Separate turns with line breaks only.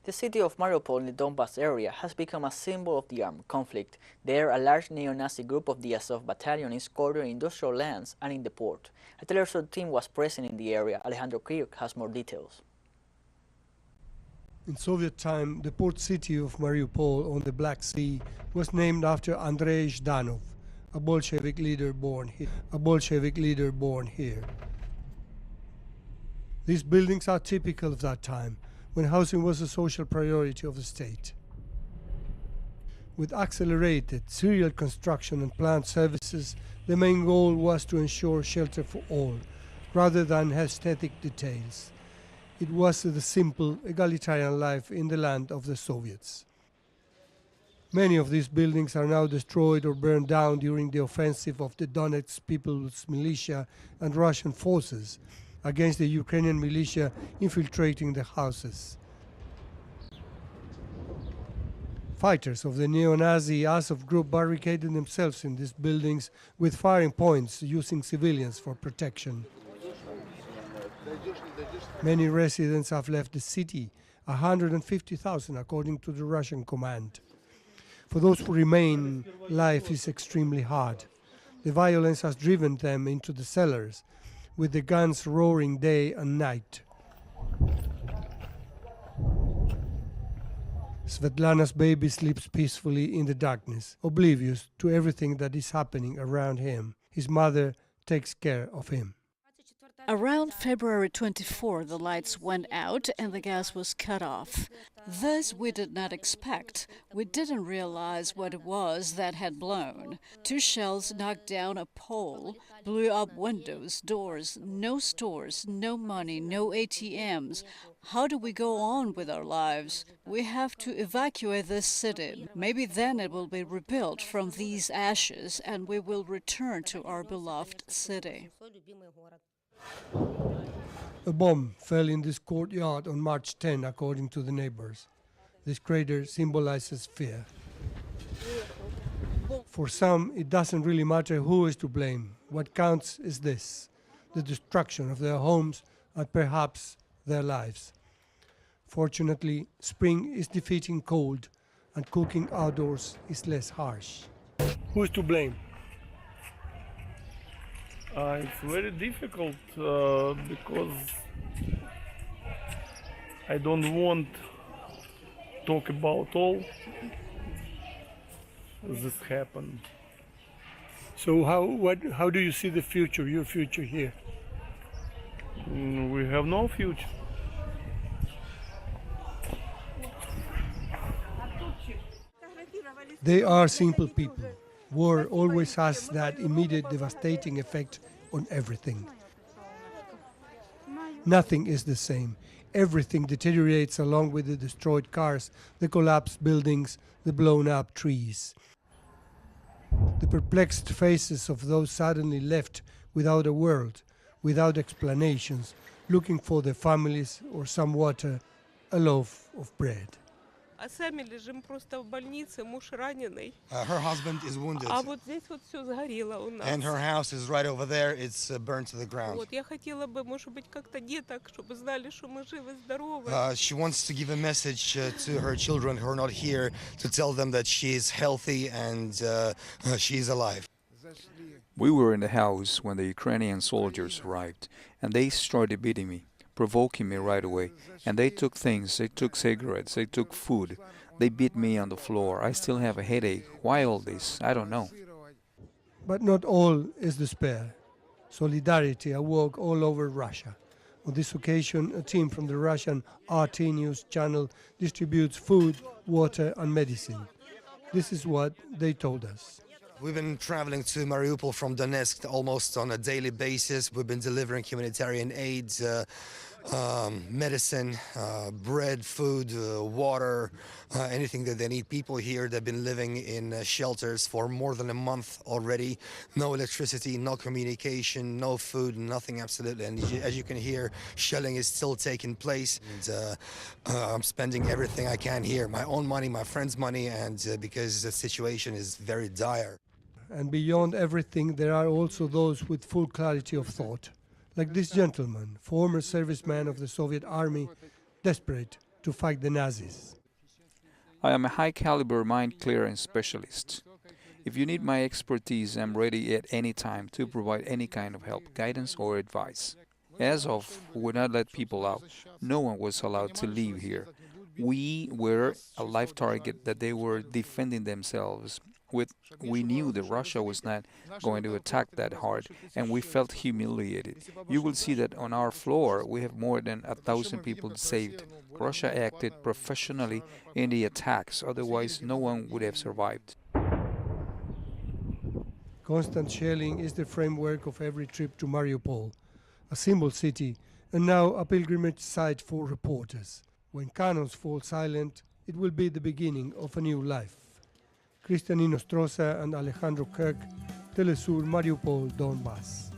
The city of Mariupol in the Donbass area has become a symbol of the armed conflict. There, a large neo-Nazi group of the Azov battalion is quartered in industrial lands and in the port. A teleSUR team was present in the area. Alejandro Kirk has more details.
In Soviet time, the port city of Mariupol on the Black Sea was named after Andrei Zhdanov, a Bolshevik leader born here. These buildings are typical of that time, when housing was a social priority of the state. With accelerated serial construction and plant services, the main goal was to ensure shelter for all, rather than aesthetic details. It was the simple, egalitarian life in the land of the Soviets. Many of these buildings are now destroyed or burned down during the offensive of the Donetsk People's Militia and Russian forces against the Ukrainian militia infiltrating the houses. Fighters of the neo-Nazi Azov group barricaded themselves in these buildings with firing points, using civilians for protection. Many residents have left the city, 150,000 according to the Russian command. For those who remain, life is extremely hard. The violence has driven them into the cellars, with the guns roaring day and night. Svetlana's baby sleeps peacefully in the darkness, oblivious to everything that is happening around him. His mother takes care of him.
Around February 24, the lights went out and the gas was cut off. This we did not expect. We didn't realize what it was that had blown. 2 shells knocked down a pole, blew up windows, doors, no stores, no money, no ATMs. How do we go on with our lives? We have to evacuate this city. Maybe then it will be rebuilt from these ashes and we will return to our beloved city.
A bomb fell in this courtyard on March 10, according to the neighbors. This crater symbolizes fear. For some, it doesn't really matter who is to blame. What counts is this: the destruction of their homes and perhaps their lives. Fortunately, spring is defeating cold, and cooking outdoors is less harsh. Who is to blame?
It's very difficult because I don't want to talk about all this happened.
So how do you see the future, your future here?
We have no future.
They are simple people. War always has that immediate devastating effect on everything. Nothing is the same. Everything deteriorates along with the destroyed cars, the collapsed buildings, the blown up trees. The perplexed faces of those suddenly left without a word, without explanations, looking for their families or some water, a loaf of bread.
А сами лежим просто в больнице, муж раненый.
Her husband is wounded.
А вот здесь вот все сгорело у нас.
And her house is right over there. It's burnt to the ground.
Вот я хотела бы, может быть, как-то деток, чтобы знали, что мы живы, здоровы.
She wants to give a message to her children who are not here, to tell them that she is healthy and she is alive.
We were in the house when the Ukrainian soldiers arrived, and they started beating me, provoking me right away. And they took things, they took cigarettes, they took food. They beat me on the floor. I still have a headache. Why all this? I don't know.
But not all is despair. Solidarity awoke all over Russia. On this occasion, a team from the Russian RT News channel distributes food, water and medicine. This is what they told us.
We've been traveling to Mariupol from Donetsk almost on a daily basis. We've been delivering humanitarian aid, medicine, bread, food, water, anything that they need. People here, they've been living in shelters for more than a month already. No electricity, no communication, no food, nothing absolutely. And as you can hear, shelling is still taking place. And, I'm spending everything I can here, my own money, my friends' money, and because the situation is very dire.
And beyond everything, there are also those with full clarity of thought. Like this gentleman, former serviceman of the Soviet army, desperate to fight the Nazis.
I am a high-caliber mine clearing specialist. If you need my expertise, I'm ready at any time to provide any kind of help, guidance, or advice. Azov would not let people out. No one was allowed to leave here. We were a live target that they were defending themselves with. We knew that Russia was not going to attack that hard, and we felt humiliated. You will see that on our floor we have more than 1,000 people saved. Russia acted professionally in the attacks, otherwise no one would have survived.
Constant shelling is the framework of every trip to Mariupol, a symbol city and now a pilgrimage site for reporters. When cannons fall silent, it will be the beginning of a new life. Cristian Inostroza and Alejandro Kirk, teleSUR, Mariupol, Donbass.